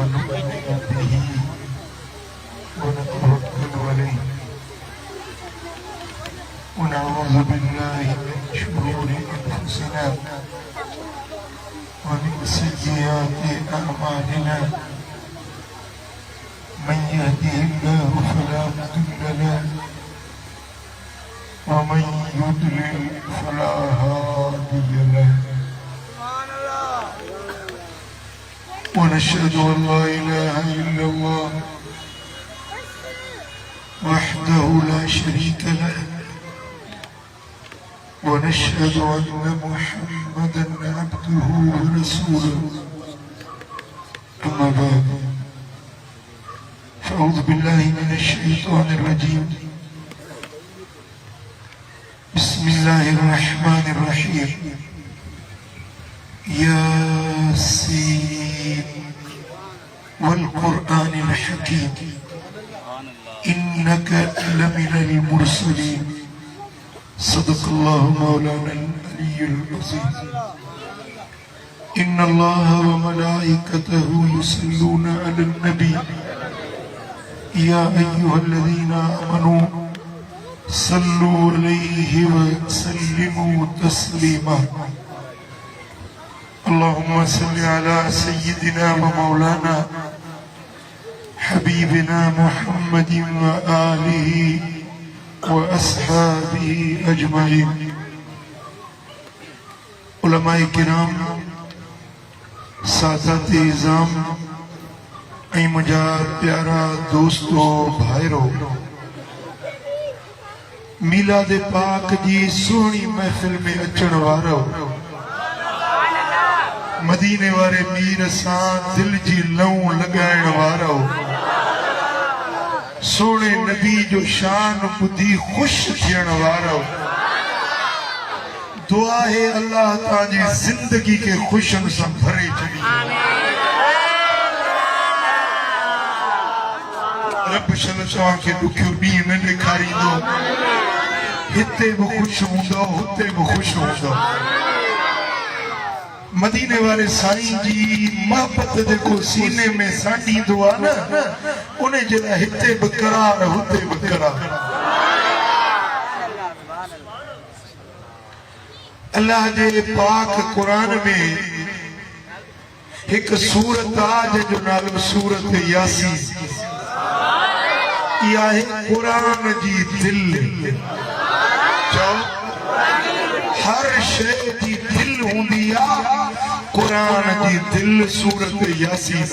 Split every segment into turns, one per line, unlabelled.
ونؤمن به ونتوكل عليه ونعوذ بالله من شرور أنفسنا ومن سيئات أعمالنا من يهده الله فلا مضل له ومن يضلل فلا هادي له ونشهد أن لا إله إلا الله وحده لا شريك له ونشهد أن محمدا عبده ورسوله أما بعد فأعوذ بالله من الشيطان الرجيم بسم الله الرحمن الرحيم ياسين والقرآن الحكيم إنك لمن المرسلين صدق الله مولانا العلي العظيم إن الله وملائكته يصلون على النبي يا أيها الذين آمنوا صلوا عليه وسلموا تسليما اللهم صل على سيدنا ومولانا حبيبنا محمد وآله وأصحابه أجمعين علماء کرام सादात इज़ाम ऐं मुंहिंजा प्यारा दोस्तो भाइरो मीलाद पाक जी सोहणी महफ़िल में अचण वारो मदीने वारे मीर सां दिल जी लऊं लगाइण वारो सोने नबी जो शान बुधी खुश थियण वारो दुआ है अल्लाह ताजी जिंदगी के खुशन से भरे छड़ी रब शन तव्हां खे दुखियो ॾींहुं न ॾेखारींदो हिते बि ख़ुशि हूंदो हुते बि ख़ुशि हूंदो मदीने वाले साईं जी मोहब्बत जेको सीने में सांडींदो आहे न उन जे लाइ हिते बि करार हुते बि करार अल्लाह जे पाक कुरान में एक सूरत आहे जो नालो सूरत यासीन इहा है कुरान जी दिल चओ हर शइ जी दिल हूंदी आहे कुरान जी दिल सूरत यासीन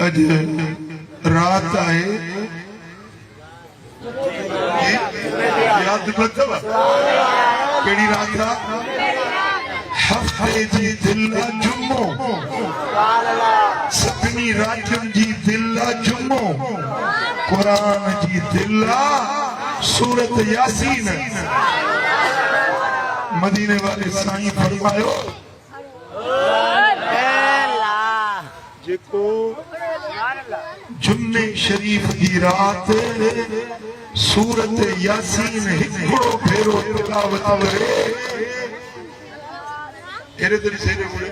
अॼु रात आहे याद नथव कहिड़ी रात आहे हफ़्ते जी दिल जुमो सभिनी रातियुनि जी दिल जुमो कुरान जी दिल सूरत यासीन मदीने वाले साईं फरमायो जेको जुम्मे शरीफ की रात सूरत यासीन हिकिड़ो भेरो तिलावत करे एरे तरी सेरे बोले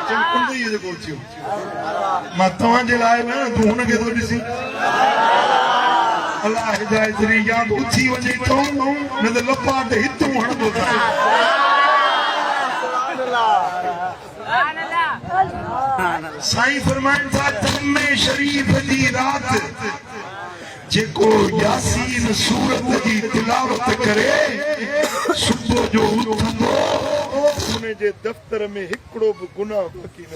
चमकुंदो ये जो बोलती हूँ मां तव्हां जे लाइ न तूं हुनखे थो ॾिसी अल्लाह हिदायत ॾे या उथी वञे थो न त लपाट हितूं हणंदो था साईं फरमाइनि था जुम्मे शरीफ जी रात जेको यासीन सूरत जी तिलावत करे सुबुह जो उथंदो उन जे दफ़्तर में हिकिड़ो बि गुनाह बाक़ी न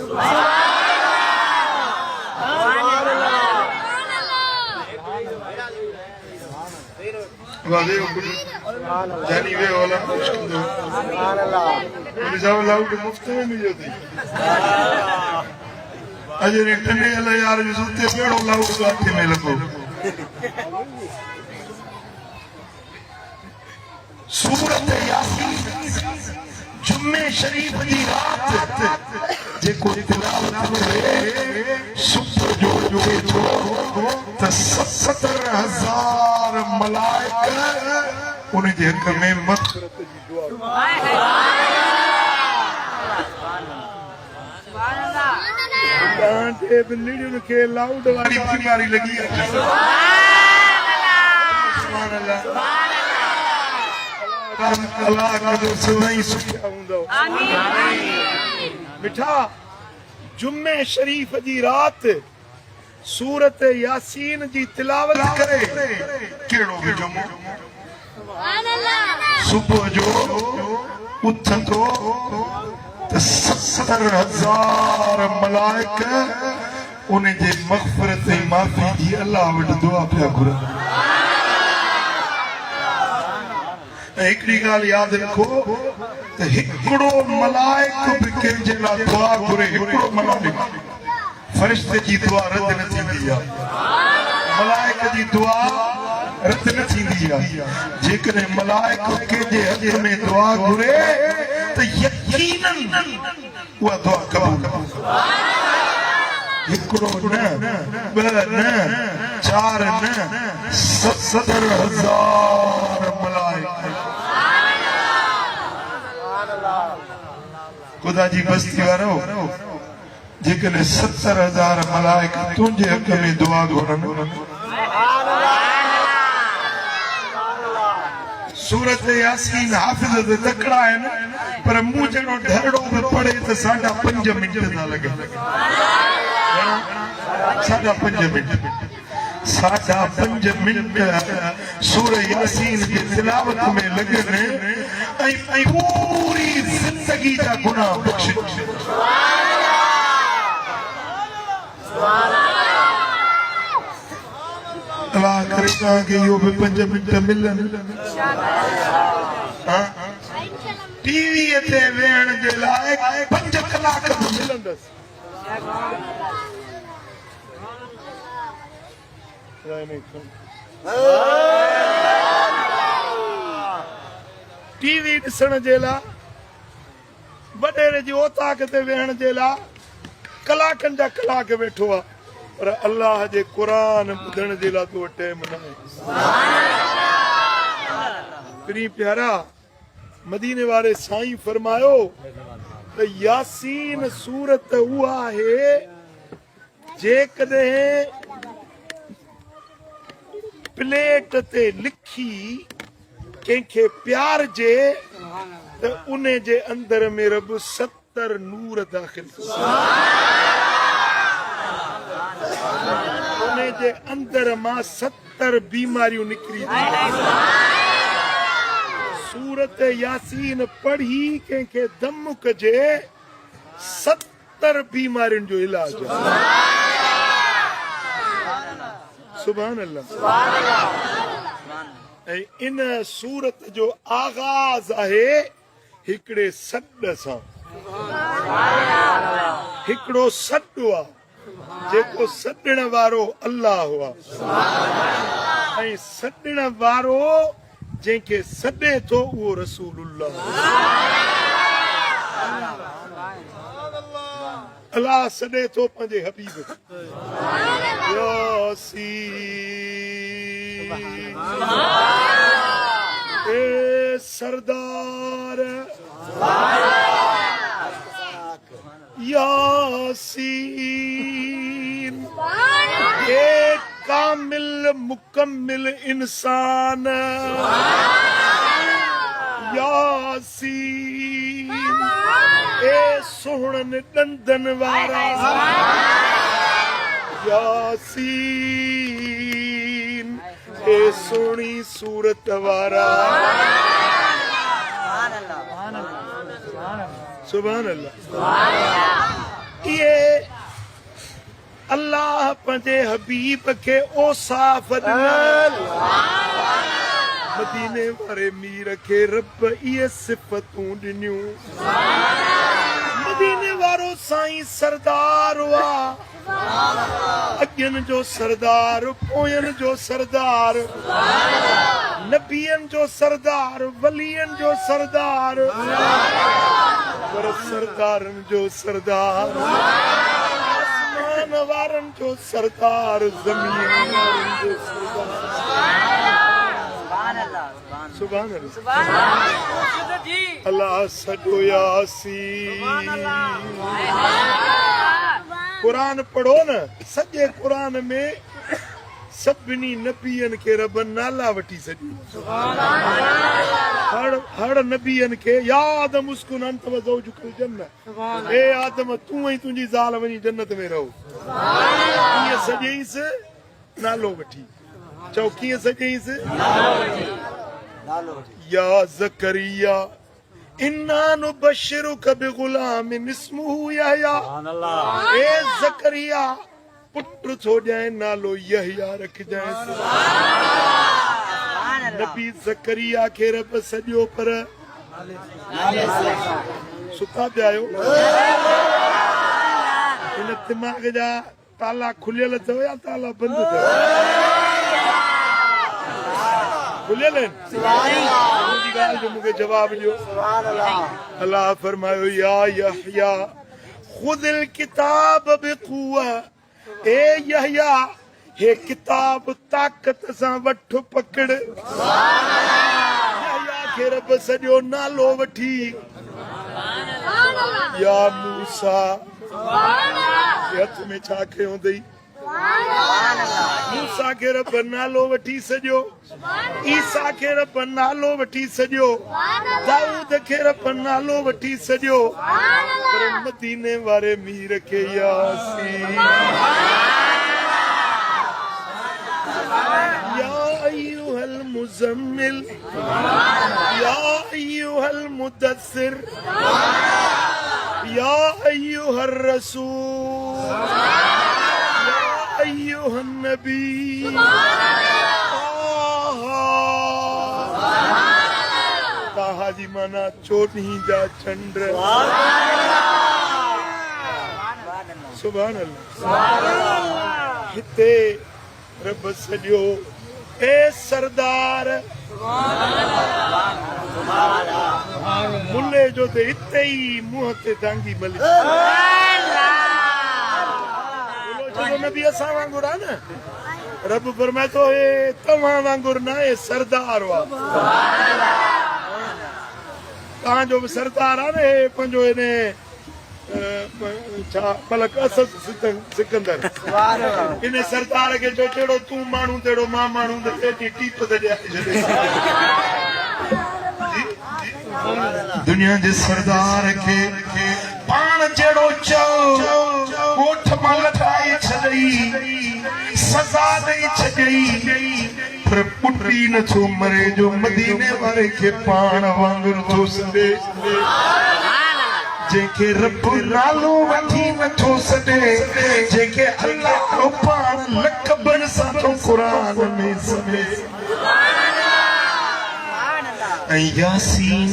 जानी वे वाला मुश्किल है जाओ लाउड मुफ्त में मिलियो थी अजय ने टने अल्लाह यार जो सुते पेड़ो लाउड तो हाथ में लगो सूरत यासीन जुम्मे शरीफ की रात जेको तिलावत करे सुबह जो त 70,000 मलाइका उन जे हक में मग़फ़िरत जी दुआ कांटे बिल्ली के लाउड वाली बीमारी लगी है सुभान अल्लाह अल्लाह का जो सुनाई सुखिया हुंदो आमीन मिठा जुम्मे शरीफ जी रात सूरत यासीन जी तिलावत करे केड़ो भी जुमो सुभान अल्लाह सुबह जो उथंदो 70,000 मलाइका उन्हें जे मग़फ़िरत ऐं माफ़ी जी अल्लाह वटि दुआ पिया घुरनि हिकिड़ी ॻाल्हि यादि रखो त हिकिड़ो मलाइक बि कंहिंजे लाइ दुआ घुरे हिकिड़ो मलाइक फ़रिश्ते जी दुआ रद न थींदी आहे मलाइक जी दुआ रद न थींदी आहे जेकॾहिं मलाइक कंहिंजे हक़ में दुआ घुरे त यकीनन उहा दुआ क़बूल हिकिड़ो न ॿ न 4 न 70,000 मलाइक खुदा जी बस्ती वारो जेकॾहिं 70,000 मलाइक तुंहिंजे हक़ में दुआ घुरनि सूरत यासीन हाफ़िज़ त तकड़ा आहिनि पर मूं जहिड़ो ढरड़ो बि पढ़े त 5.5 मिंट था लॻनि 5.5 मिंट 5.5 मिंट सूरत यासीन जी तिलावत में लॻनि ऐं पूरी ज़िंदगी जा गुनाह बख़्शिश अल्लाह करे तव्हांखे इहो बि 5 मिंट मिलनि टीवीअ ते वेहण जे लाइ 5 कलाक मिलंदसि टीवी ॾिसण जे लाइ वॾेरे जी ओताक ते वेहण जे लाइ कलाकनि जा कलाक वेठो आहे पर अल्लाह जे क़ुरान ॿुधण जे लाइ तो टाइम न आहे प्री प्यारा मदीने वारे साईं फरमायो त यासीन सूरत उहा आहे जेकॾहिं प्लेट ते लिखी कंहिंखे प्यार जे त उन जे अंदर में रब 70 नूर दाख़िल उन जे अंदर मां 70 बीमारियूं निकिरी सूरत यासीन पढ़ी कंहिंखे दम कजे 70 बीमारियुनि जो इलाज सुभान अल्लाह ऐं इन सूरत जो आगाज़ आहे हिकिड़े सॾ सां हिकिड़ो सॾ आहे जेको सॾण वारो अल्लाह हुआ ऐं सॾण वारो जंहिंखे सॾे थो उहो रसूलुल्लाह अल्लाह सॾे थो पंहिंजे हबीब यासीन ए सरदार यासीन ए कामिल मुकम्मिल इंसान यासीन ए सोहणन ॾंदन वारा यासीन ए सोहणी सूरत वारा सुभान अल्लाह ये अल्लाह पंहिंजे हबीब खे औसाफ मदीने वारे मीर खे रब इहे सिफ़तूं ॾिनियूं मदीने वारो साईं सरदार हुआ अॻियनि जो सरदार पोयनि जो सरदार नबियनि जो सरदार वलियनि जो सरदार पर सरदारनि जो सरदार आसमान वारनि जो सरदार ज़मीन वारनि जो सरदार सुभान अल्लाह अल्लाह सॼो यासीन। कुरान पढ़ो न, सॼे कुरान में सभिनी नबियनि खे रब नाला वठी छॾी। हर नबियनि खे या आदम उस्कुन अंत व ज़ौजुकल जन्नत, ए आदम तूं ऐं तुंहिंजी ज़ाल वञी जन्नत में रहो। कीअं सॼईंसि? नालो वठी। चओ कीअं सॼईंसि? या ज़करिया इन्ना नुबश्शिरुक बिग़ुलामिन इस्मुहु यहया। ए ज़करिया पुट थो ॼाए, नालो यहया रखजांइ। नबी ज़करिया खे रब सॼो पर सुता पिया आहियो। हिन दिमाग़ जा ताला खुलियल अथव या ताला बंदि अथव? खुलियल आहिनि? मुंहिंजी ॻाल्हि जो मूंखे जवाबु ॾियो। अल्लाह फरमायो या यहया खुदिल किताब बिक़ुव्वा। ए यहया हे किताब ताक़त सां वठ पकड़। यहया खे रब सॼो नालो वठी या मूसा। हथ में छा खयो अथई? मूसा खे रब नालो वठी सॼो। ईसा खे रब नालो वठी सॼो। दाऊद खे रब नालो वठी सॼो। पर मदीने वारे मीर खे यासीन। या अय्युहल मुज़म्मिल या अय्युहल मुदस्सिर या अय्युहर रसूल या अय्युहन नबी। ताहा जी माना 14 जा चंड। सुभान अल्लाह। हिते रब सॼो ए सरदार मुल्ले जो ते हिते ई मुंहं ते टांगी मली। जो नबी असां वांगुरु आहे न, रब फरमाए थो हे तव्हां वांगुरु न, हे सरदार हुआ। तव्हांजो बि सरदार आहे न, हे पंहिंजो हिन छा मलक असद सिकंदर। इन सरदार खे जो जहिड़ो तूं माण्हू तहिड़ो मां माण्हू, टीप ते दुनिया जे सरदार खे पाण जहिड़ो चओ ॻोठ मां लटाए छॾई, सज़ा ॾेई छॾई, पर पुटी नथो मरे जो मदीने वारे खे पाण वांगुरु थो सॾे। जेके रब नालो वठी नथो सॾे, जेके अल्लाह जो पाण लक़बनि सां थो क़ुरान में सॾे। ऐं यासीन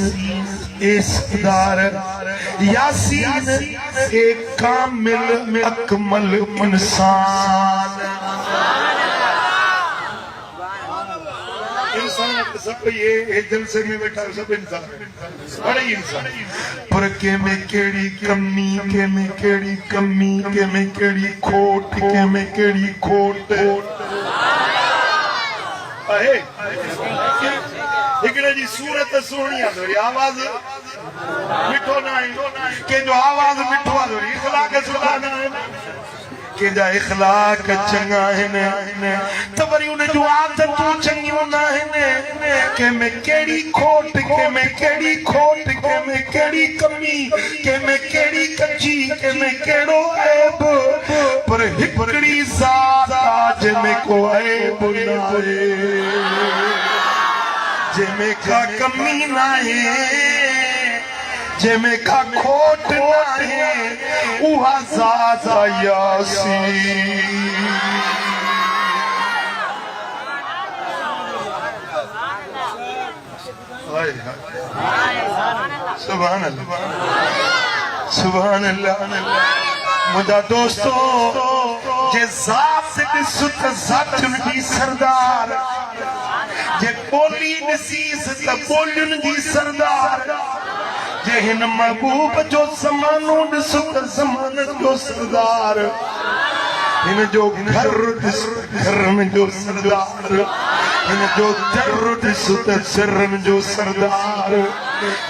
ए सरदार, यासीन ए कामिल अकमल इंसान। सब ये जलसे में बैठा सब इंसान, बड़े इंसान, पर के में केड़ी कमी, के में केड़ी कमी, के में केड़ी खोट, के में केड़ी खोट आहे। हिकड़े जी सूरत सुहिणी आहे, थोरी आवाज़ मिठो न आहे, कंहिंजो आवाज़ मिठो आहे, थोरी इख़लाक़ सुठा न आहिनि, कंहिंजा इख़लाक़ चङा आहिनि, त वरी उन जूं आदतूं चङियूं न आहिनि। कंहिंमें कहिड़ी खोट, कंहिंमें कहिड़ी खोट, कंहिंमें कहिड़ी कमी, कंहिंमें कहिड़ी कची, कंहिंमें कहिड़ो ऐब, पर हिकिड़ी ज़ात आहे जंहिंमें को ऐब न आहे, जंहिंमें का कमी न आहे, जंहिंमें का खोट न आहे, उहा ज़ात आहे यासीन। सुभान अल्लाह, सुभान अल्लाह। मुंहिंजा दोस्तो, जे ज़ात ॾिस त ज़ातुनि जी सरदार, जे ॿोली ॾिसीस त ॿोलियुनि जी सरदार, जे हिन महबूब जो ज़मानो ॾिस त ज़मानत जो सरदार, हिन जो घर ॾिस घरनि जो सरदार, हिन जो दर ॾिस त सिरनि जो सरदार।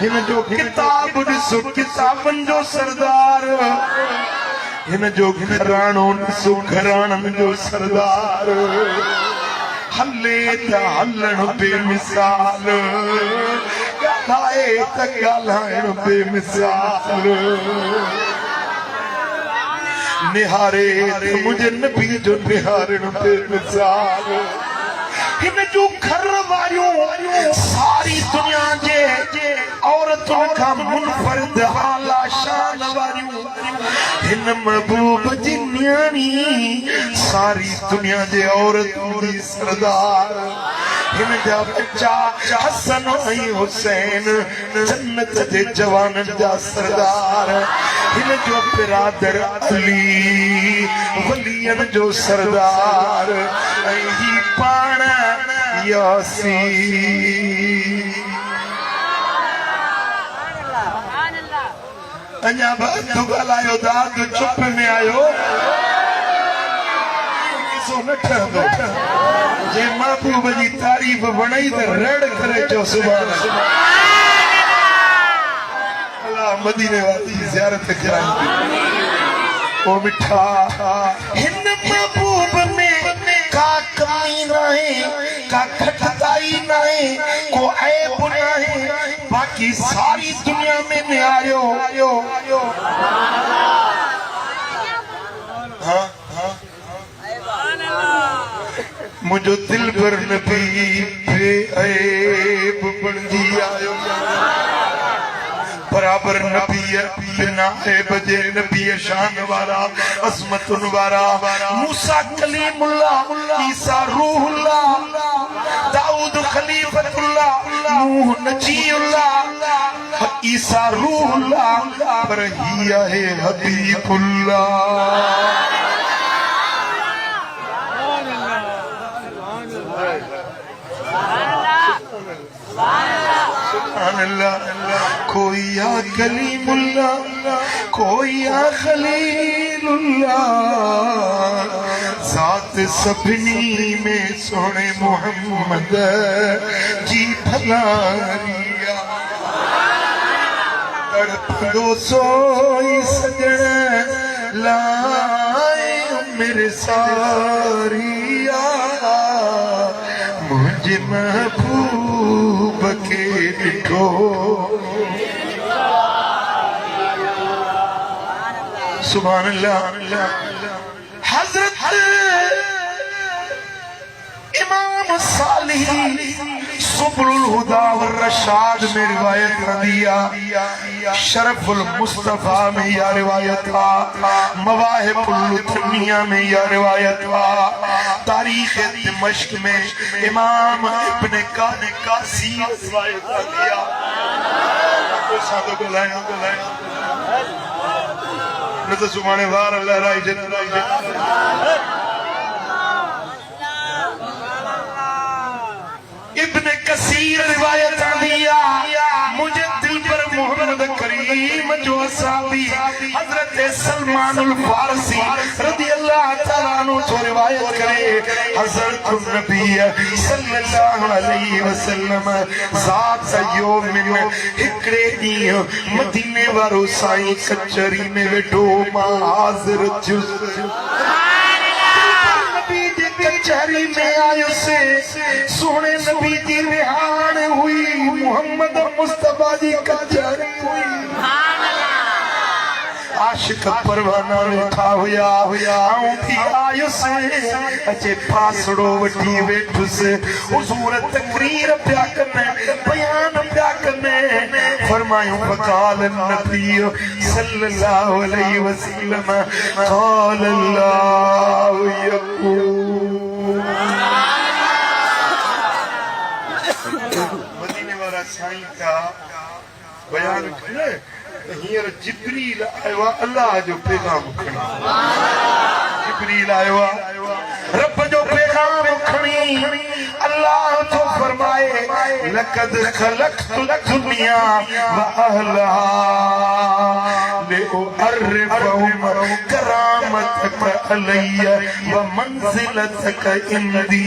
हिन जो किताब ॾिसो किताबनि जो सरदार हिन जो घराणो ॾिसो घराणनि जो सरदार हले त हलण बेमिसाल ॻाल्हाए त ॻाल्हाइण बेमिसाल निहारे मुझे नबी जो निहारण बेमिसाल हिन जो घर वारियूं सारी दुनिया जे औरतुनि खां मुनफरिद आला शान वारियूं हिन महबूब जी न्याणी सारी दुनिया जे औरतुनि जी सरदार हिन जा बच्चा हसन ऐं हुसैन जन्नत जे जवाननि जा सरदार हिन जो बिरादर अली वलियन जो सरदार ऐं ही पाण यासीन अञा तू ॻाल्हायो दाद चुप में आयो न ठहंदो जे महबूब जी तारीफ़ वणई त रड़ करे चओ सुभान अल्लाह मदीने वाली ज़ियारत कराई ओ मिठा हिन महबूब में का कमी नाहे का घटताई नाहे को ऐब नाहे बाकी सारी दुनिया में न्यायो हाँ मुझो दिल भर नबी बेऐब बणजी आयो बराबर नबी बिना ऐब जे नबी शान वारा अज़मतुन वारा मूसा कलीमुल्लाह ईसा रूहुल्लाह दाऊद खलीफतुल्लाह नूह नजीउल्लाह ईसा रूहुल्लाह पर ही है हबीबुल्लाह कोई या कलीमुल्लाह कोई या खलीलुल्लाह ज़ात सभिनी में सोने मोहम्मद जी भलारिया तड़पंदो सोई सजण लाए मेरे सारिया मुझे महबूब के ॾिठो सुभान अल्लाह हज़रत इमाम सालिह सुबुल हुदा व रशाद में रिवायत दिया शरफुल मुस्तफा में यह रिवायत था मवाहिबुल दुनिया में यह रिवायत था तारीख दिमश्क में इमाम इब्न कासी रिवायत दिया सादो गलाया न तो सुभाने वार अल्लाह राई जन्नत इब्न कसीर रिवायत दिया मुझे दिल पर मोहम्मद करीम जो असहाबी हजरत सलमानुल फारसी रदियल्लाहु ताला अन्हु जो रिवायत करे हजरत नबी सल्लल्लाहु अलैहि वसल्लम ज़ात यौमिन हिकड़े ॾींहुं मदीने वारो साईं कचहरी में वेठो मां हाज़िर थियुसि कचहरी में आयो से सोने नबी जी रिहान हुई मोहम्मद मुस्तफा जी कचहरी हुई आशिक परवाना वेठा हुया आऊं भी आयो से अचे फासड़ो वठी वेठुसि हुजूर तकरीर पिया कने बयान पिया कने फरमायूं फकाल नबी सल्लल्लाहु अलैहि वसल्लम क़ाल अल्लाहु यक़ूल मदीने वाला साईं का बयान करे हींअर जिब्रील आयो आहे अल्लाह जो पैगाम खणी जिब्रील आयो आहे रब जो पैगाम खणी अल्लाह तो फरमाए लक़द ख़लक़तुल दुनिया व अहलहा लिउअर्रिफहुम करामतक अलैया व मंज़िलतक इंदी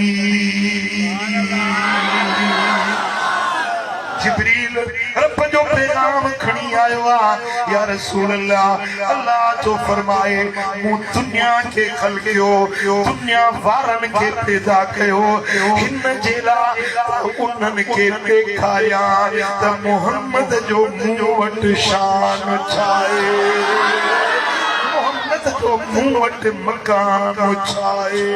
जिब्रील रब जो पैगाम खणी आयो आ या रसूल अल्लाह अल्लाह जो फरमाए मु दुनिया के खलकियो दुनिया वारन के पैदा कयो हिन जेला उन्हन के देखाया त मोहम्मद जो मुंह वट शान छाए मोहम्मद जो मुंह वट मकाम छाए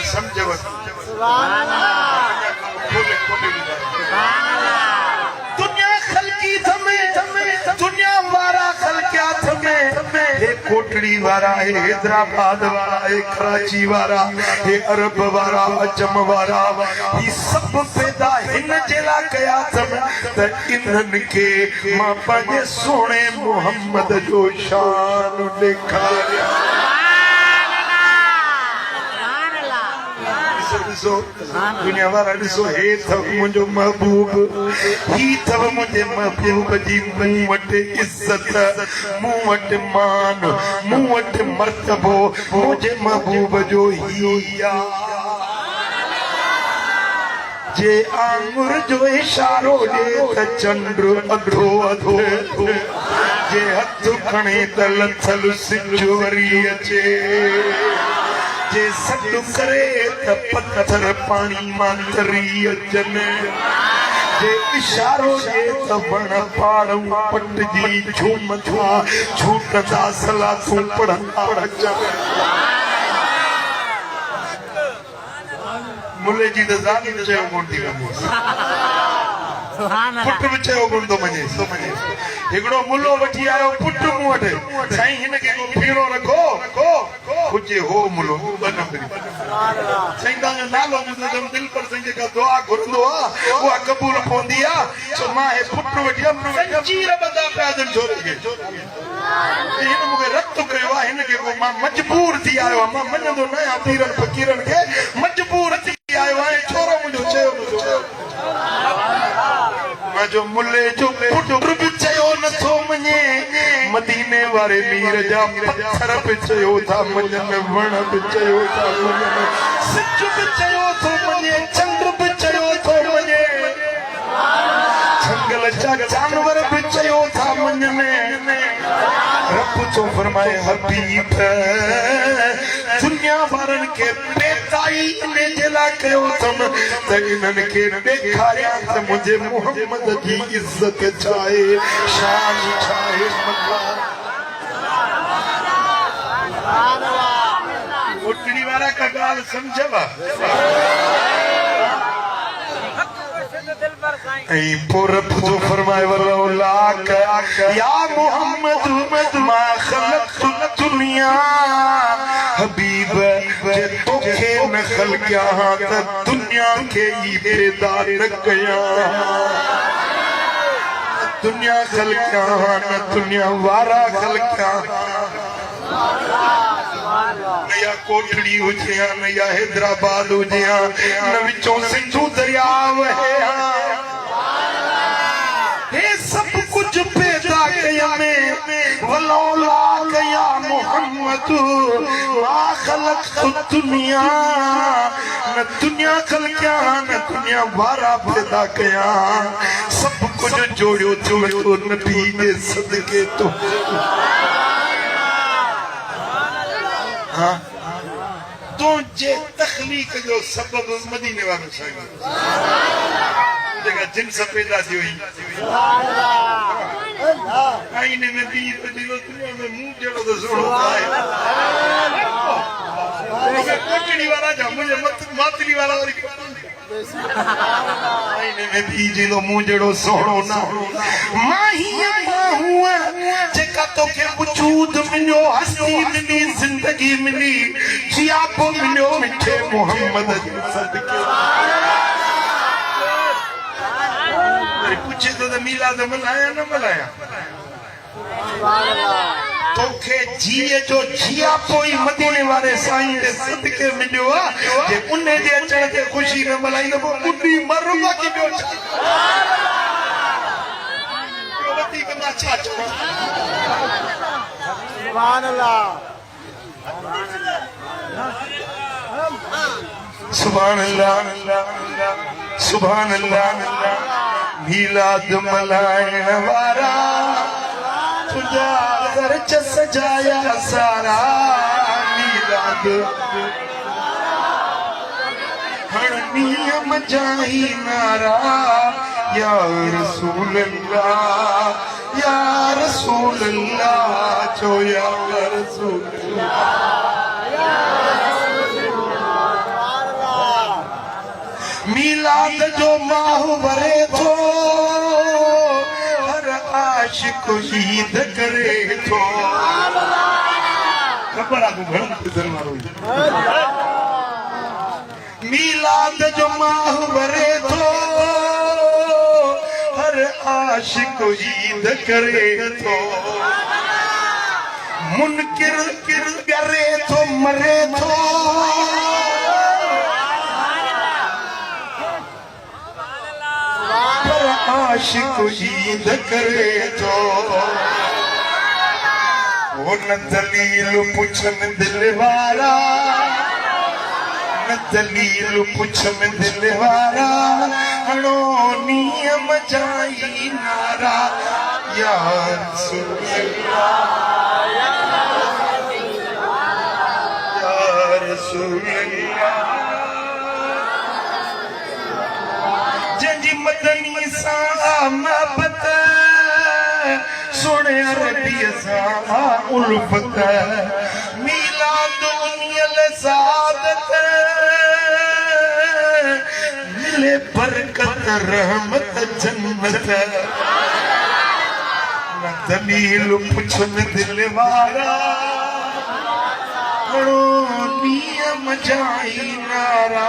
समझ दुनिया खलकी थमे दुनिया वारा खलकिया थमे हे कोटड़ी वारा हे हैदराबाद वारा हे कराची वारा हे अरब वारा अजम वारा ये सब पैदा हिन जेला कया थम त इन्हन के मां पंहिंजे सोने मोहम्मद जो शान ॾेखारिया दुनिया वारा ॾिसो हे अथव मुंहिंजो महबूब ही अथव मुंहिंजे महबूब जी मूं वटि इज़त मूं वटि मान मूं वटि मर्तबो मुंहिंजे महबूब जो ही जे आंगुर जो इशारो ॾे त चंड अधो अधो जे हथ खणे त लथल सिज वरी अचे जे सॾु करे त पत्थर पाणी मां तरी अचनि जे इशारो ॾे त वण पाड़ूं पटजी झूमथा झूटंदा सलातूं पढ़ंदा अचनि मुले जी त ज़ाली चयो कोन थी पुट बि चयो कोन थो मञे हिकिड़ो मुलो वठी आयो पुट मूं वटि साईं हिन खे को पीड़ो रखो हुजे हो मुलो ॿ नंबरी साईं तव्हांजो नालो ॿुधो दिलि पर साईं जेका दुआ घुरंदो आहे उहा क़बूल पवंदी आहे छो मां हे पुट वठी संजीर ॿधा पिया आहिनि छोरे खे हिन मूंखे रब्त कयो आहे हिन खे को मां मजबूर थी आयो आहियां मां मञंदो न आहियां पीरनि फ़क़ीरनि खे मजबूर थी आयो आहे छोरो मुंहिंजो चयो मां जो मुले जो पुट बि चयो नथो मञे मदीने वारे मीर जा पत्थर बि चयो था मञनि वण बि चयो था मञनि सिज बि चयो थो मञे चंड बि चयो थो मञे जंगल जा जानवर बि चयो था मञनि रब जो फरमाए हबीब दुनिया वारनि खे बेताई इन जे लाइ कयो अथमि त इन्हनि खे ॾेखारियां त मुंहिंजे मोहम्मद जी इज़त छा आहे शान छा आहे उटड़ी वारा का ॻाल्हि सम्झव ऐं पोइ रब जो फरमाए वलौलाक या मोहम्मद मां ख़लक़्तु दुनिया हबीब जे तोखे न ख़लक़िया त दुनिया खे ई पैदा न कया दुनिया ख़लक़िया न दुनिया वारा ख़लक़िया न या कोटड़ी हुजे न या हैदराबाद हुजे न विचों सिंधु दरिया वहे हे सब कुछ पैदा कया में वलौला कया मोहम्मद मा खलक़तु दुनिया न दुनिया खलकिया न दुनिया वारा पैदा कया सब कुछ जोड़ियो तो नबी जे सदके तो हाँ तो जे तखलीक जो सबब मदीने वारो साईं जेका जिन्स पैदा थी हुई आईने में दी दिलो दुनिया में मुंह जड़ो तो सोणो आहे कोटड़ी वारा जा मुझे मातली वाला वरी आईने में दी जिलो मुंह जड़ो सोणो ना माहिया हुआ जेका तो के वजूद मिलो हस्ती मिली जिंदगी मिली जियापो मिलो मिठे मोहम्मद जे सदके पूछे तो मिलाद मल्हाया न मल्हाया तोखे जीअ जो जिया पोई मदीने वारे साईं जे सदके मिलियो आहे जे उन जे अचण ते ख़ुशी न मल्हाई त पोइ ॿुधी मर बाक़ी ॿियो छा वधीक मां छा चवां सुभान अल्लाह सुभान अल्लाह सुभान अल्लाह मीलाद मलाइण वारा तुझा घर च सजाया सारा मीलाद हर नियम जाई नारा या रसूल अल्लाह चो या रसूल मीलाद जो माहवरे थो हर आशिक ईद करे थो खबर आपको घर मारो मीलाद जो माहवरे थो हर आशिक ईद करे थो मुनकिर करे थो मरे थो आशिक ईद करे तो वो न दलील पुछन दिल वारा न दलील पुछन दिल वारा हणो नियम जाई नारा या रसूल अल्लाह या रसूल अल्लाह मदनी सा महबत सोने अरबी सा उल्फत मीलाद उनियल सादत मिले बरकत रहमत जन्नत न दलील पुछन दिल वारा नियम जाई नारा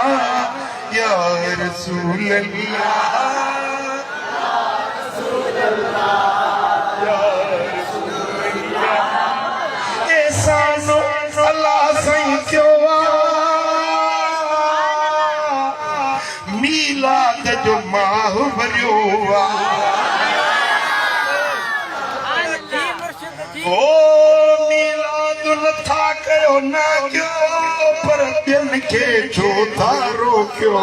या रसूल अल्लाह या रसूल अल्लाह एहसानो अल्लाह सही क्यों मीलाद जो माह भरियो ओ मीलाद नथा कयो ना क्यों पर दिन के छो तारो क्यों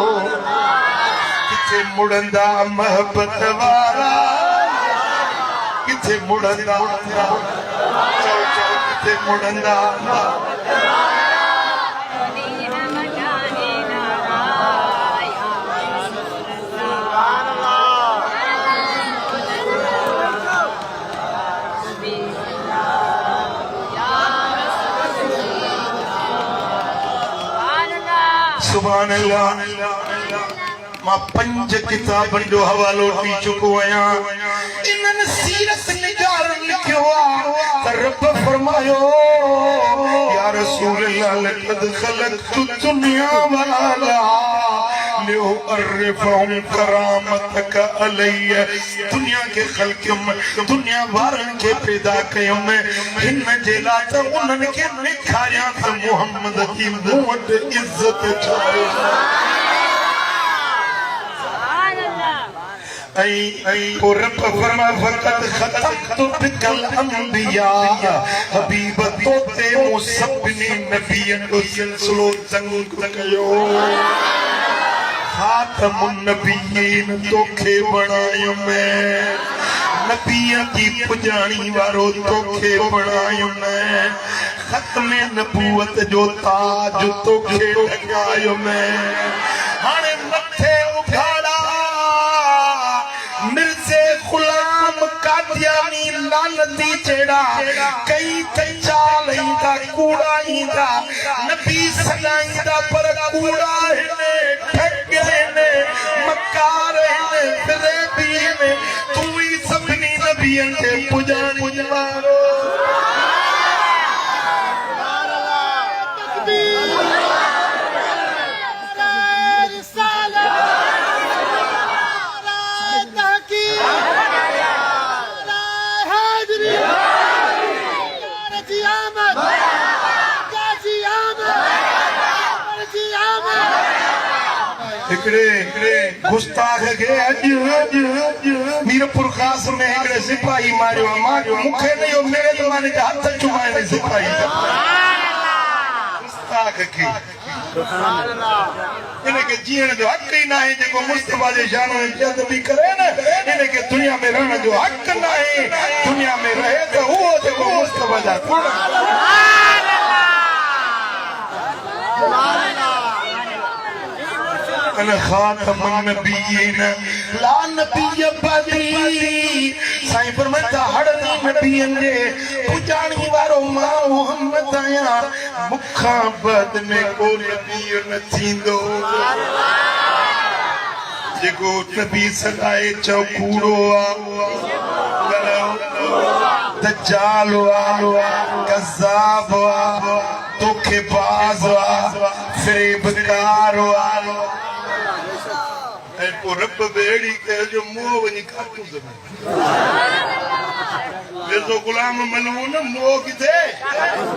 किथे मुड़ंदा महबत वारा किथे मुड़ंदा किथे मुड़ंदा सुभान अल्लाह मां 5 किताबन जो हवालो थी चुको आया इनन सीरत निगार लिखियो त रब फरमायो या रसूल अल्लाह लक़द खलक़तु दुनिया वाला लियो अर्रफहुम करामतक अलैय दुनिया के खल्क में दुनिया वारन के पैदा कयो में हिन जे ला त उनन के निखारिया त मोहम्मद की मुवत इज्जत छाए रब फरमा वक़्त खतमतु बिकल अंबिया हबीब तोते मो सभिनी नबियन जो सिलसिलो तंग कयो खातमुन नबियीन तोखे बणायो मैं नबिय की पुजाणी वारो तोखे बणायो मैं खत्मे नबूवत जो ताज तोखे लगायो मैं हाणे मथे उघाड़ा मिर्ज़े गुलाम कादियानी लानती जेड़ा कई चाल इंदा कूड़ा इंदा नबी सदाईंदा पर कूड़ा है ठगे ने मकार है फरेबी ने तू ही सबनी नबियन के पुजारी वारो गुस्ताख के मीरपुर खास में हिकिड़े सिपाही मारियो मूंखे नहीं हो मेरे ज़माने जा हथ चुमाइण सिपाही गुस्ताख के इनके जीण जो हक ही ना है जो मुस्तफा जे शान में इज्जत भी करे ना इनके दुनिया में रहने जो हक ना है दुनिया में रहे तो वो जो मुस्तफा जा अना खातमुन नबिय्यीन ला नबिय्य बदी साईं फरमाता हड़नी नबियन जे पुजाणी वारो मां मोहम्मद आया मुखा बद में को नबी न थींदो जेको नबी सदाए चौकूड़ो आ दज्जाल आ कज़्ज़ाब आ धोखेबाज़ आ फ़रेबकार आ को रब बेड़ी के जो मोह वनी काटू जमे ये तो गुलाम मलून मोह किथे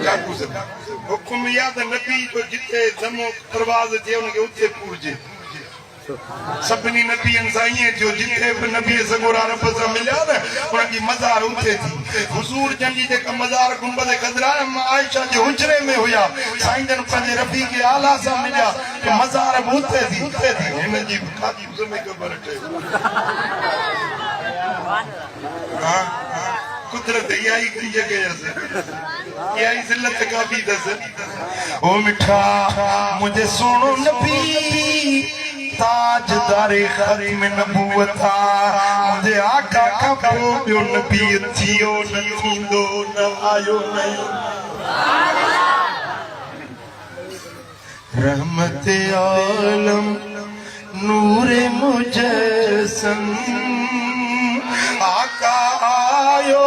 काटू जमे हुक्म याद नबी जो जिते जमो परवाज थे उनके उते पूजे सभनी नबियन साईं जो जिथे भी नबी सगोरा रब से मिला न उनकी मजार उते थी हुजूर जंजी जे मजार गुंबद खजरा आयशा जे हुजरे में हुआ साईं जन पंजे रबी के आला से मिला तो मजार उते थी इन जी खादी समय खबर है हां कुदरत यही की जगह है यही जिल्लत का भी दस ओ मिठा मुझे सुनो नबी ताजदारे खत्म नबूवत मुझे आका का प्यो नबी थियो न थींदो न आयो नहीं रहमत आलम नूरे मुजस्सम आका आयो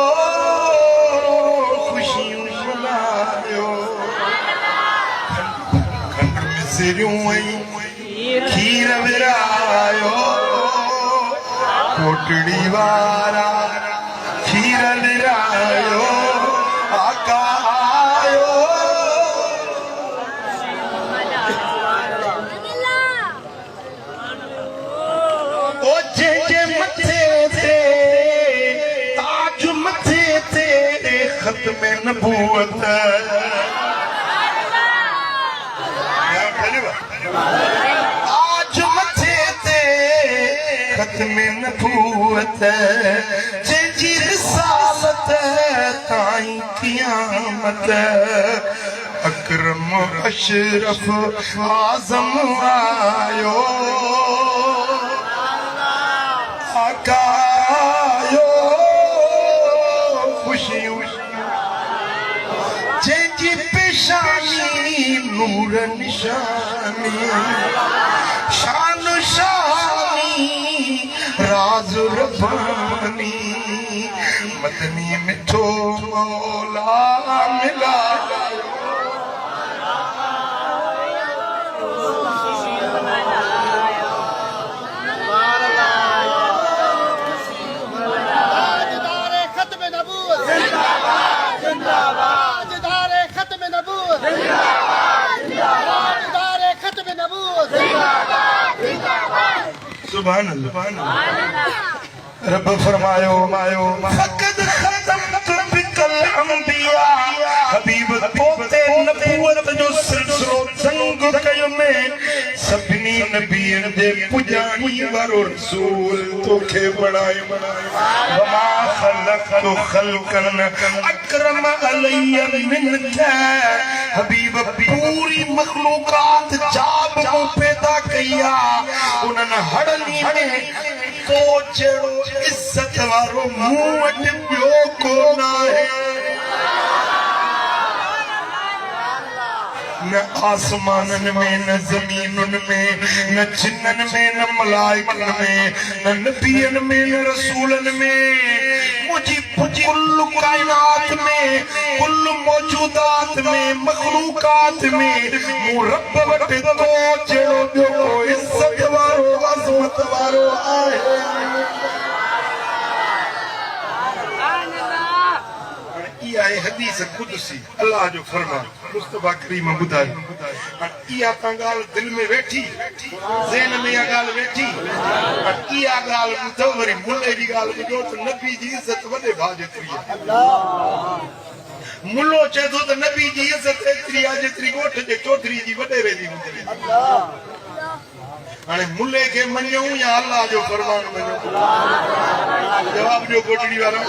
खुशी मनायो खंड मिसरियों खीर विरायो कोटड़ी वारा खीर विरायो आका आयो ओ जे मथे थे ताज मथे थे खत्म नबूवत खत्म नबूवत जी रिसालत ताई क़यामत अकरम अशरफ आज़म आयो आका आयो खुशी जी पेशानी नूर निशानी शान शानी राज रब्बानी मदनी मिठो मौला मिला सुभान अल्लाह रब फरमायो मायो फकद खतमत बिकल अंबिया हबीब पोते नबूवत जो सिलसिलो संग कयो में सभनी नबियन दे पुजानी वारो रसूल तोखे बनाए वमा खलक़तु खल्कन अकरम अलैया मिनका हबीब पूरी मखलूकात जाब को पैदा किया उनन हड़नी में तो जेड़ो इज्जत वारो मुंह वट पियो को ना है न आसमानन में न जमीनन में न जिन्नन में न मलाइकन में न नबियन में न रसूलन में मुझी कुल्लु कायनात में कुल्लु मौजूदात में मखलूकात में रब वट तो जेड़ो जो इज्जत वारो अज़मत वारो आहे है हदीस कुदसी अल्लाह जो फरमान मुस्तफा करीम बुधाई इया गाल दिल में वेठी ज़हन में या गाल वेठी इया गाल बुधो वरी मुल्ले जी गाल बुधो तो नबी जी इज्जत वडे भाउ जेतरी मुल्लो चे तो नबी जी इज्जत एतरी आ जेतरी गोठ जे चौधरी जी वडेरे जी हूंदी हाणे मुल्ले के मञूं या अल्लाह जो फरमान मञूं जवाब जो गोठड़ी वारो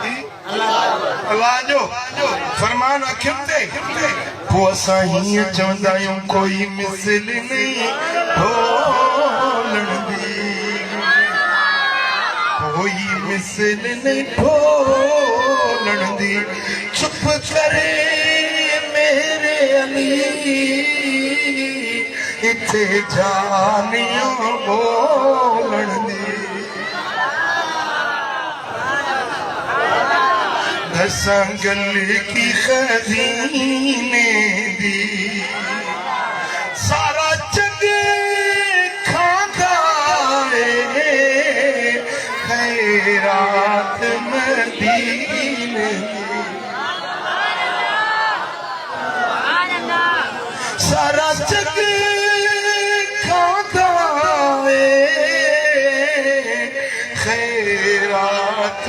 जी अल्लाह जो फरमान अखिम ते पो असां हीअं चवंदा आहियूं कोई मिसल नहीं ढोलण दी कोई मिसल नहीं ढोलण दी चुप करे मेरे अली इथे जानियो बोलण दी दसां गल की खजीने दी सारा जग खांदा खैरात मदीने सारा जग खांदा खैरात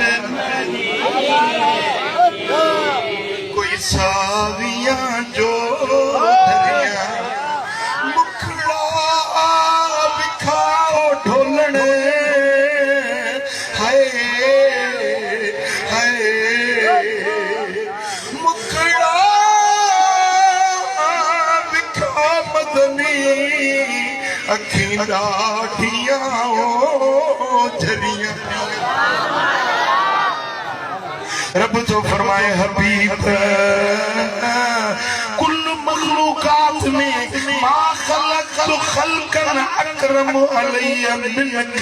कोई सावियां जो दरिया मुखड़ा बिखाओ ढोलण हाय हाय मुखड़ा बिखा मदनी अखी डाठियां झरिया रब तो फरमाए हबीब कुल मखलूकात में मा खलक़तु खल्कन अकरम अलैया मिनक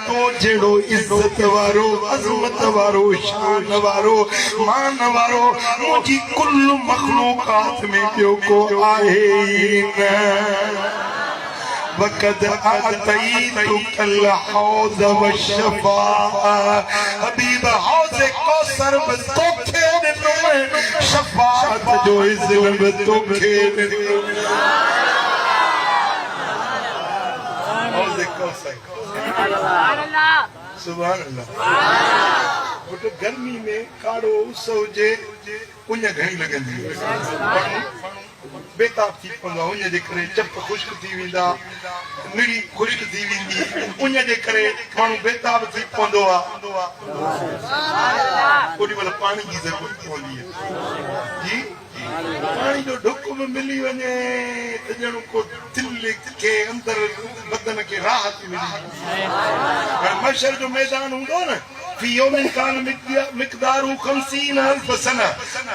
तो जेड़ो इज्जत वारो अजमत वारो शान वारो मान वारो मुझी कुल मखलूकात में ॿियो को आहे न वक़द आतईतुकल हौज़ वशफ़ा हबीब हौज़ कौसर बि तोखे ॾिनो शफ़ाअत जो इज़्न बि तोखे ॾिनो हौज़ कौसर सुभान अल्लाह पुट गर्मी में काड़ो उस हुजे उन घणी लॻंदी बेताब थी पवंदो आहे उन जे करे चप ख़ुश्क थी वेंदा निड़ी ख़ुश्क थी वेंदी उन जे करे माण्हू बेताब थी पवंदो आहे ओॾी महिल पाणी जी ज़रूरत पवंदी आहे जी पाणी जो ढुक बि मिली वञे त ॼणो को दिल खे अंदरि बदन खे राहत मिली हाणे मशर जो मैदान हूंदो न في يوم كان مقداره 50,000 سنة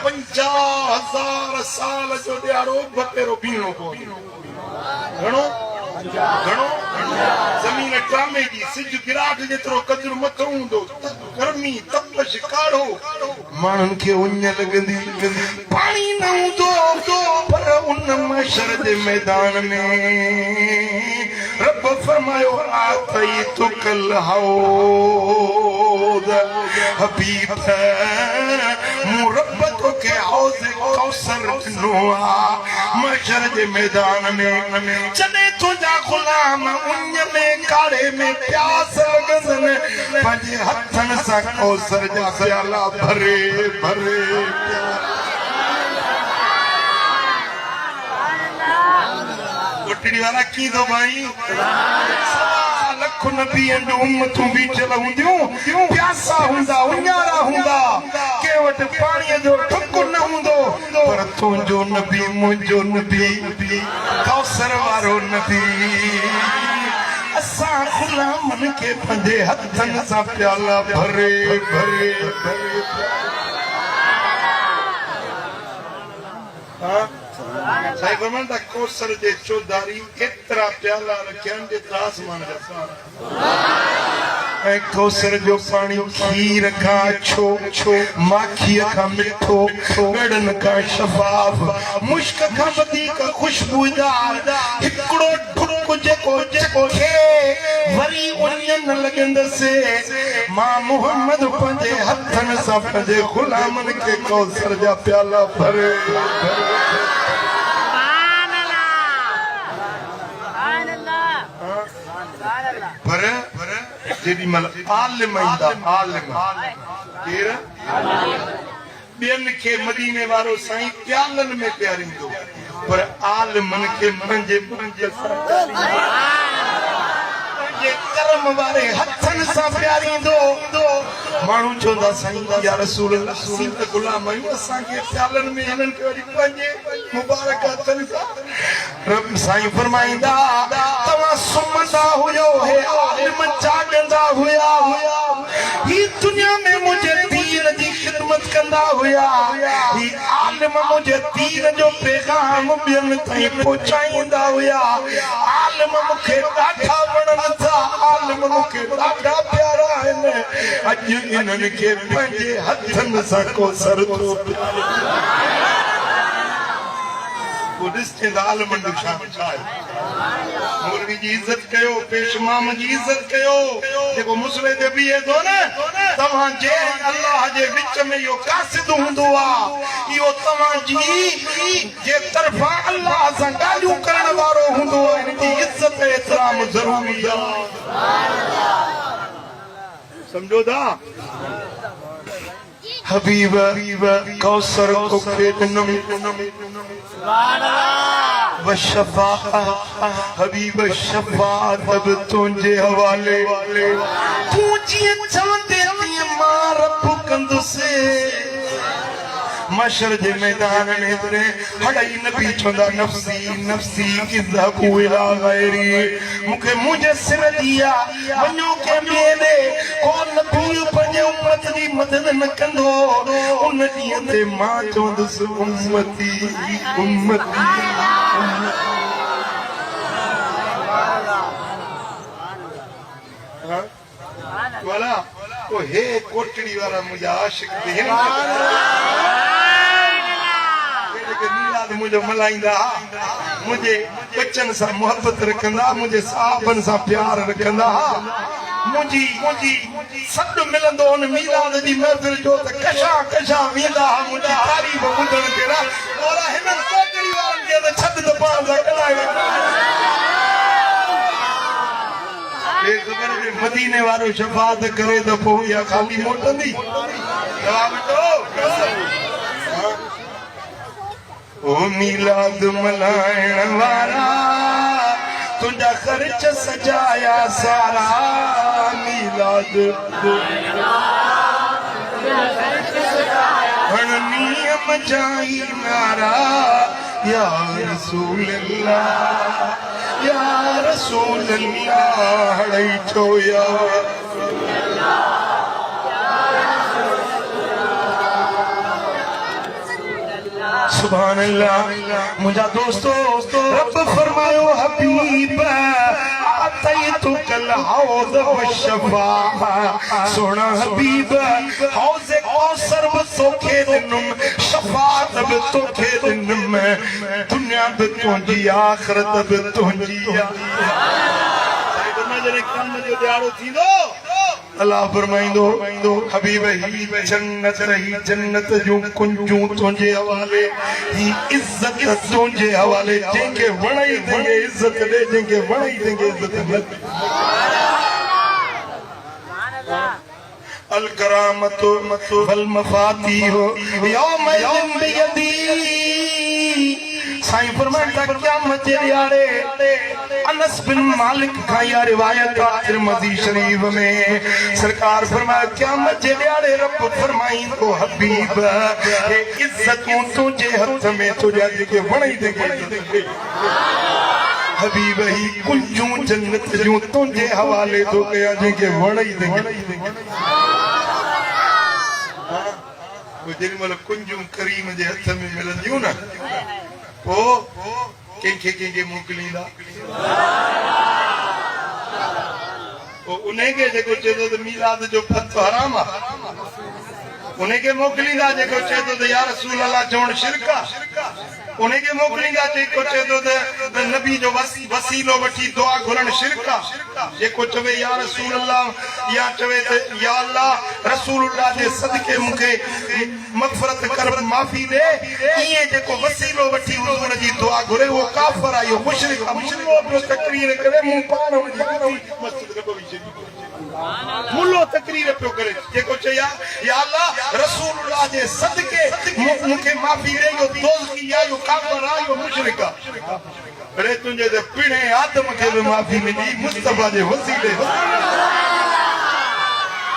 50,000 साल जो ॾियारो बपेरो बीहणो पवंदो घणो घणो ज़मीन टामे जी सिज गिराट जेतिरो कदुरु मथो हूंदो गर्मी तपश काढ़ो माण्हुनि खे उञ लॻंदी पाणी न हूंदो पर उन मशर जे मैदान में रब फरमायो आतईतुकल हौज़ हबीब मूं रब तोखे हौज़ कौसर ॾिनो आहे मशर जे मैदान में जॾहिं तुंहिंजा गुलाम उञ में काढ़े में प्यास लॻंदनि पंहिंजे हथनि सां कौसर जा प्याला भरे भरे वाला की दो भाई लख नबियन जो उम्मतूं भी चल हूंदियूं प्यासा हूंदा उञारा हूंदा के वट पाणी जो ठुक न हूंदो पर तुंहिंजो नबी मुंहिंजो नबी कौसर वारो नबी असां गुलामनि खे पंहिंजे हथनि सां प्याला भरे भरे भरे साईं फरमान था कौसर जे चौधारी एतिरा प्याला रखिया जेतिरा आसमान जा तारा ऐं कौसर जो पाणी खीर खां छो माखीअ खां मिठो गड़नि खां शफ़ाफ़ मुश्क खां वधीक खुशबूदार हिकिड़ो ढुक जेको खे वरी उञ न लॻंदसि मां मोहम्मद पंहिंजे हथनि सां पंहिंजे गुलामनि खे कौसर जा प्याला भरे पर जेॾी महिल आलिम ईंदा आलिम केर ॿियनि खे मदीने वारो साईं प्यालनि में प्यारींदो पर आलमन खे पंहिंजे कर्म वारे हथनि सां प्यारींदो माण्हू चवंदा साईं या रसूल अल्लाह असीं त गुलाम आहियूं असांखे प्यालनि में हिननि खे वरी पंहिंजे मुबारक हथनि सां रब साईं फरमाईंदा तव्हां सुम्हंदा हुयो हे आलिम जाॻंदा हुया ही दुनिया में मुंहिंजे दीन जी खिदमत कंदा हुया ही आलिम मुंहिंजे दीन जो पैगाम ॿियनि ताईं पहुचाईंदा हुया आलिम मूंखे ॾाढा वणनि था आलिम मूंखे ॾाढा प्यारा आहिनि अॼु इन्हनि खे पंहिंजे हथनि सां को सर थो मौलवी जी इज्जत कयो पेशमाम जी इज्जत कयो जेको मुसले ते बीहे थो न तव्हां जे अल्लाह जे विच में इहो कासिद हूंदो आहे इहो तव्हां जी जे तरफ़ां अल्लाह सां ॻाल्हियूं करण वारो हूंदो आहे हिन जी इज्जत एतिराम ज़रूरी आहे समझो था हबीब कौसर को वशफा हबीब शफाअत अब तुंहिंजे हवाले तूं जीअं चवंदे तीअं मां रब कंदुसि मशर जे मैदान में तरे हड़ई नबी चवंदा नफ़्सी नफ़्सी इज़हबू इला गैरी मूंखे मुंहिंजे सिर दिया वञो के ॿिए को नबी पंहिंजे उम्मत जी मदद न कंदो उन ॾींहं ते मां चवंदुसि उम्मती उम्मती वाला तो हे कोटड़ी वाला मुझे आशिक मुझे मल्हाईंदा मुझे बच्चन सां मोहब्बत रखंदा मुझे साहबन सां प्यार रखंदा मुझी सॾु मिलंदो उन मीलाद जी महफ़िल जो त कशा कशा वेंदा मुझी तारीफ़ ॿुधण ते और हिननि कोटड़ी वारनि खे त छॾ त पाण सां कढाए मदीने वारो शफात करे त पोइ इहा खाली मोटंदी जवाब ओ मीलाद मल्हाइण वारा तुंहिंजा ख़र्च सजाया सारा मीलाद नियम जाई नारा या रसूल अल्लाह या रसूल अल्लाह हड़ई छो या सुभान अल्लाह मुझा दोस्तों रब फरमायो हबीब अतैतुकल हौज़ वशफा सोना हबीब हौज़ कौसर भी तोखे ॾिनुम शफाअत भी तोखे ॾिनुम दुनिया भी तुंहिंजी आख़िरत भी तुंहिंजी अल्लाह फरमाइंदो हबीब ही जन्नत रही जन्नत जूं कुंजूं तुंहिंजे हवाले ही इज्जत तुंहिंजे हवाले जंहिंखे वणई तंहिंखे इज्जत ॾे जंहिंखे वणई तंहिंखे इज्जत न अल करामतु वल मफातीह यौम बियदी साईं फरमाता क़यामत जे ॾियारे अनस बिन मालिक का या रिवायत तिरमिज़ी शरीफ में सरकार फरमाया क़यामत जे ॾियारे रब फरमाईंदो हबीब हे इज्जतूं तुंहिंजे हथ में तुंहिंजा जेके वणई तंहिंखे हबीब ही कुंजूं जन्नत जूं तुंहिंजे हवाले थो कया जंहिंखे वणई तंहिंखे जेॾी महिल कुंजूं करीम जे हथ में मिलंदियूं न पोइ कंहिंखे मोकिलींदा उनखे जेको चए थो त मीलाद जो फतवा हराम आहे उनखे मोकिलींदा जेको चए थो त या रसूल अल्लाह चवण शिरक आहे उन्हें के मोकलींदा जेको चए तो नबी जो वसीलो वठी दुआ घुरण शिरका जेको चवे या रसूल अल्लाह या चवे या अल्लाह रसूलुल्लाह जे सदके मुखे मगफरत कर माफी दे ये जेको वसीलो वठी हुजूर जी दुआ घुरे वो काफर आयो मुशरिक मुल्लो जो तकरीर करे मुंह पाण मस्जिद नबवी शरीफ मुल्लो तकरीर पियो करे जेको चया या अल्लाह रसूलुल्लाह जे सदके मुखे माफी दे यो दोज़खी या यो काफर आ यो मुशरिक आ अरे तुझे ते पिणे आदम के भी माफी मिली मुस्तफा जे वसीले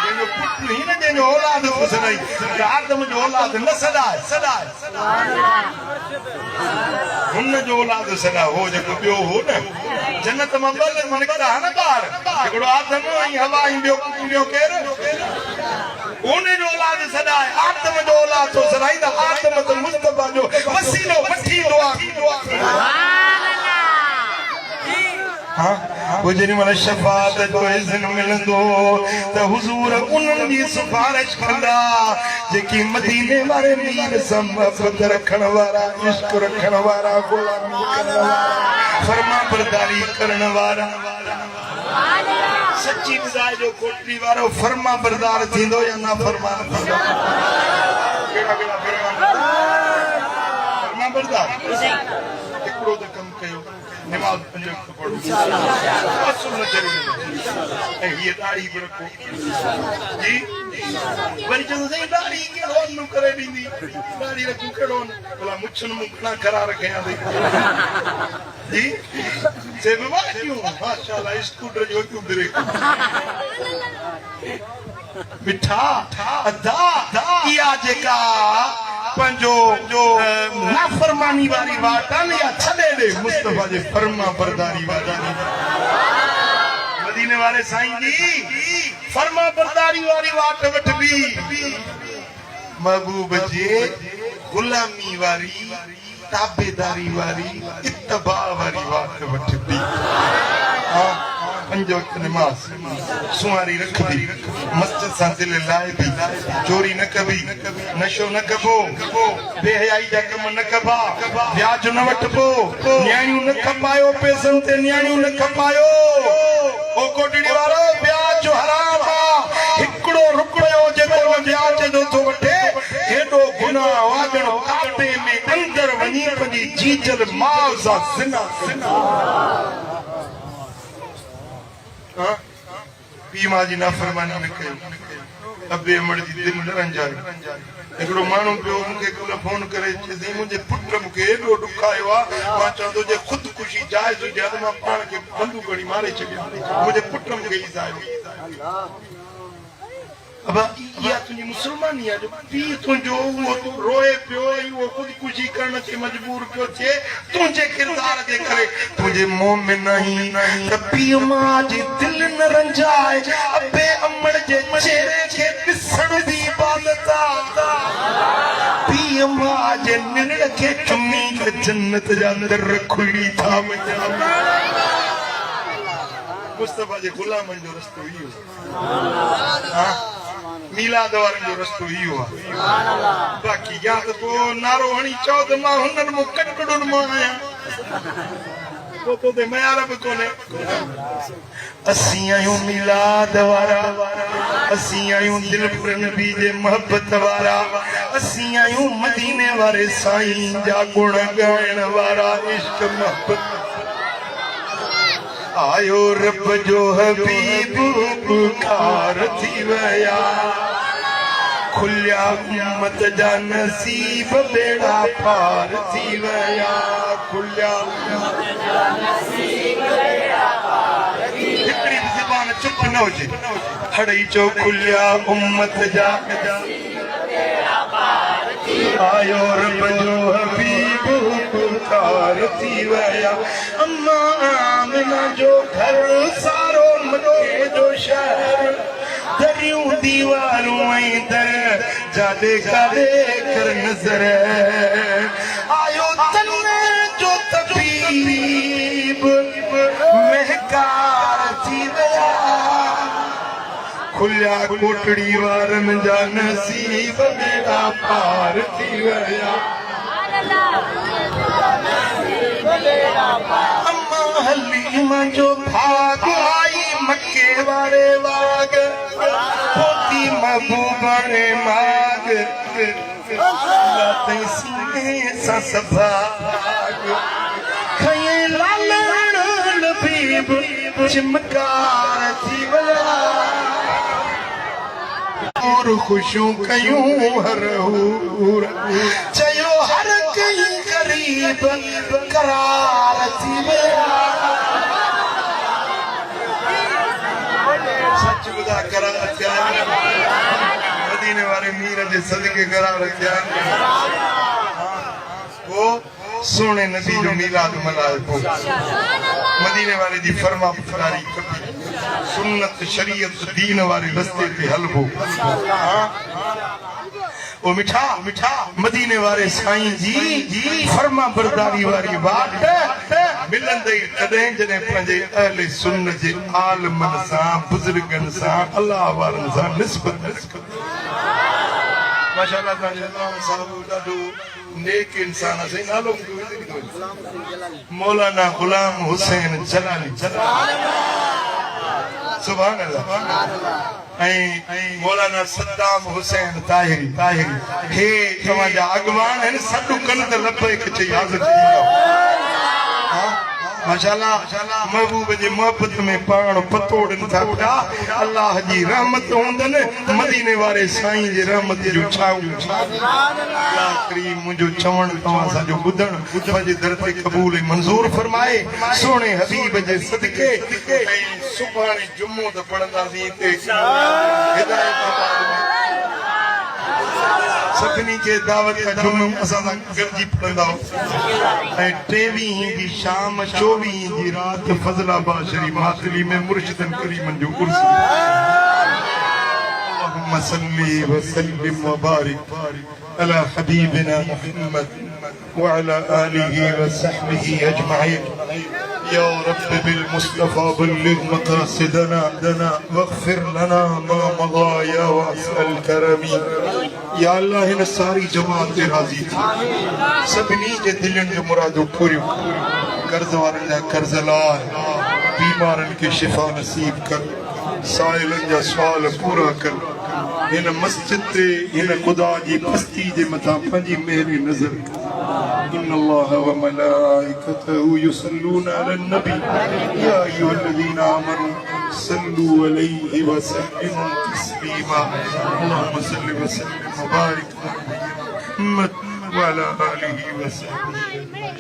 जेनो पुत्र ही न जेनो औलाद फसनाई आदम जो औलाद न सदाए सुभान अल्लाह हुन जो औलाद सदा हो जेको बियो हो न जन्नत में बल मन करा न बार एकड़ो आदम ही हवा ही बियो केर ओने जो औलाद सदाए आदम जो औलाद तो सदाई दा आदम तो मुस्तफा जो वसीलो वठी दुआ सुभान अल्लाह हां वो जनी वाला शफाअत जो इज़्न मिलंदो त हुजूर उन्हनि जी सिफारिश कंदा जेकी मदीने वाले मीर समत रखण वाला इश्क रखण वाला गुलामी करण वाला फरमा बरदारी करण वाला सच्ची खुदा जो कोटरी वारो फरमा बरदार थींदो या ना फरमान थींदो केड़ा केड़ा फरमा बरदार एकड़ो त कम कयो नमाज पंज वक्त पढ़ो असल न जरूर है ये दाढ़ी पर रखो जी वरी जो सही दाढ़ी के होन नु करे दींदी दाढ़ी रखू केड़ो भला मुछन मुखना करा रखे आ जी से बाबा क्यों माशाल्लाह स्कूटर जो क्यों दरे मिठा अदा किया जेका पंजो जो नाफरमानी वाली बात या छड़े दे मुस्तफा जे फरमा बरदारी वाली मदीने वाले साईं जी फरमा बरदारी वाली बात वठ भी महबूब जे गुलामी वाली ताबेदारी वाली इत्तबा वाली बात वठ भी पंज वक्त नमाज सुवारी रख भी मस्जिद सा दिल लाए भी चोरी न कभी नशो न कबो बेहयाई जा कम न कबा ब्याज न वठबो न्याणियूं न खपायो पैसन ते न्याणियूं न खपायो ओ कोटड़ी वारो ब्याज जो हराम आ हिकड़ो रुकड़ो जेको ब्याज जो तो वठे हेडो गुनाह वागण काबे में अंदर वनी पंजी जीजल मां सा जिना पीमा जी नाफरमानी न कयो अबे अमड़ जी दिल न रंजाई एकड़ो मानू पियो मुके कल फोन करे चई मुझे पुत्र मुके एडो दुखायो आ मा चंदो जे खुदकुशी जायज हुजे अद मां पाण के बंदूक गणी मारे छडियो मुझे पुत्र मुके ई जाय अब या तुझी मुसलमानी है जो पी तुझो वो तू रोए पियो वो खुदकुशी करने से मजबूर पियो थे तुझे किरदार दे करे तुझे मोमिन नहीं त पी मां जी दिल न रंजाए अबे अमड़ जे चेहरे के दिसण दी इबादत पी मां जे निड़ के चुम्मी के जन्नत जा अंदर खुली था मुस्तफा जे गुलामन जो रस्तो ही हां मीलाद वारन जो रस्तो ही हुआ बाकी या तो नारो हणी चौ त मां हुनन मो कटड़न मो आया तो दे मैं अरब कोने असी आयूं मीलाद वारा असी आयूं दिल पर नबी जे मोहब्बत वारा असी आयूं मदीने वाले साईं जा गुण गायण वारा इश्क मोहब्बत आयो रब जो हबीब पुकार थी वया खुलिया उम्मत जा नसीब बेड़ा पार थी वया खुलिया उम्मत जा नसीब बेड़ा पार थी हिकड़ी ज़बान चुप न होजे हड़ई चो खुलिया उम्मत जा बेड़ा पार थी आयो रब जो हबीब पुकार थी वया अम्मा आमिना जो घर सारो मके जो शहर दरियूं दीवारूं ऐं दर जादे कादे कर नजर आयो तन जो तबीब महकार थी वया खुलिया कोटड़ी वारन जा नसीब बेड़ा पार थी वया अम्मा हलीमा जो भाग आई मक्के वाले वाग पोती महबूबा ने माग लाते सीने सा सभाग खये लालण लबीब चमकार थी बला और खुशों कयूं हर हूर चयो हर कहीं करीब करार थी मेरा सच बुधा करार थिया मदीने वाले मीर जे सदके करार थिया वो सोने नबी जो मिलाद मनाए को मदीने वाले जी फरमा बरदारी कबी सुन्नत शरीयत दीन वाले रस्ते पे हलबो वो मिठा मिठा मदीने वाले साईं जी फरमा बरदारी वाली बात मिलंदे कदे जने पंजे अहले सुन्नत जे आलमन सा बुजुर्गन सा अल्लाह वारन सा निस्बत माशाअल्लाह ताला साहब ॾाढो नेक इंसान से नालो मौलाना गुलाम हुसैन जलाली सुभान अल्लाह मौलाना सद्दाम हुसैन ताहिरी हे तव्हांजा अॻवान आहिनि सॾु कनि त लब हिकु चई हाज़िर थी वेंदो माशाअल्लाह महबूब जी मोहब्बत में पाण पतोड़न था पिया अल्लाह जी रहमत हूंदनि मदीने वारे साईं जी रहमत जो छाऊं अल्लाह करीम मुंहिंजो चवण तव्हां सां जो ॿुधण पंहिंजे दर ते क़बूल ऐं मंज़ूर फरमाए सोणे हबीब जे सदके ऐं सुभाणे जुमो त पढ़ंदासीं हिते हिदायत सभिनी खे दावत का जुमो असां सां गॾिजी पढ़ंदा ऐं 23 जी शाम 24 जी राति फज़लाबाद शरीफ मातली में मुर्शिदन करीमन जो उर्स अल्लाहुम्म सल्ली व सल्लिम व बारिक अला हबीबिना मुहम्मद व अला आलिहि व सहबिहि अजमईन या रब बिलमुस्तफा बल्लिग मक़ासिदना वग़फिर लना मा मग़ा या वासिअल करमी या अल्लाह हिन सारी जमात ते राज़ी थी सभिनी जे दिलनि जो मुरादो पूरियो कर्ज़ वारनि जा कर्ज़ लाइ बीमारनि खे शिफ़ा नसीब कर साइलनि जा सुवाल पूरा कर हिन मस्जिद ते हिन ख़ुदा जी बस्ती जे मथां पंहिंजी मेहर नज़र إن الله وملائكته يصلون على النبي يا أيها الذين آمنوا صلوا عليه وسلموا تسليما اللهم صل وسلم وبارك على محمد وعلى آله وصحبه